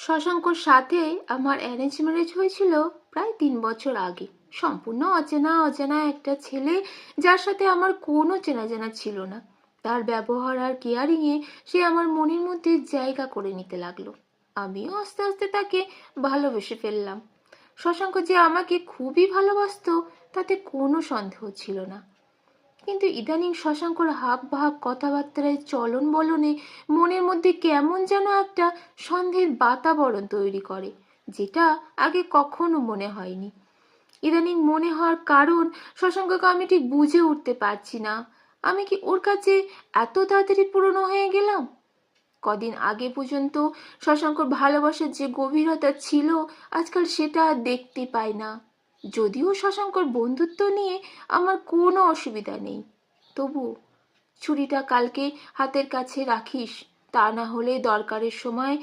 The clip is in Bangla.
শশাঙ্কর সাথে আমার অ্যারেঞ্জ ম্যারেজ হয়েছিল প্রায় 3 বছর আগে। সম্পূর্ণ অচেনা অজানা একটা ছেলে, যার সাথে আমার কোনো চেনা জানা ছিল না। তার ব্যবহার আর কেয়ারিংয়ে সে আমার মনের মধ্যে জায়গা করে নিতে লাগলো। আমিও আস্তে আস্তে তাকে ভালোবেসে ফেললাম। শশাঙ্ক যে আমাকে খুবই ভালোবাসতো তাতে কোনো সন্দেহ ছিল না। কিন্তু ইদানিং শশাঙ্কর হাব ভাব কথাবার্তায় চলন বলনে মনের মধ্যে কেমন যেন একটা সন্দেহের বাতাবরণ তৈরি করে, যেটা আগে কখনো মনে হয়নি। ইদানিং মনে হওয়ার কারণ শশাঙ্ককে আমি ঠিক বুঝে উঠতে পারছি না। আমি কি ওর কাছে এত তাড়াতাড়ি পুরনো হয়ে গেলাম? কদিন আগে পর্যন্ত শশাঙ্কর ভালোবাসার যে গভীরতা ছিল, আজকাল সেটা আর দেখতে পাই না। যদিও শশাঙ্কর বন্ধুত্ব নিয়ে আমার কোনো অসুবিধা নেই, তবু ছুরিটা কালকে হাতের কাছে রাখিস, তা না হলে দরকারের সময়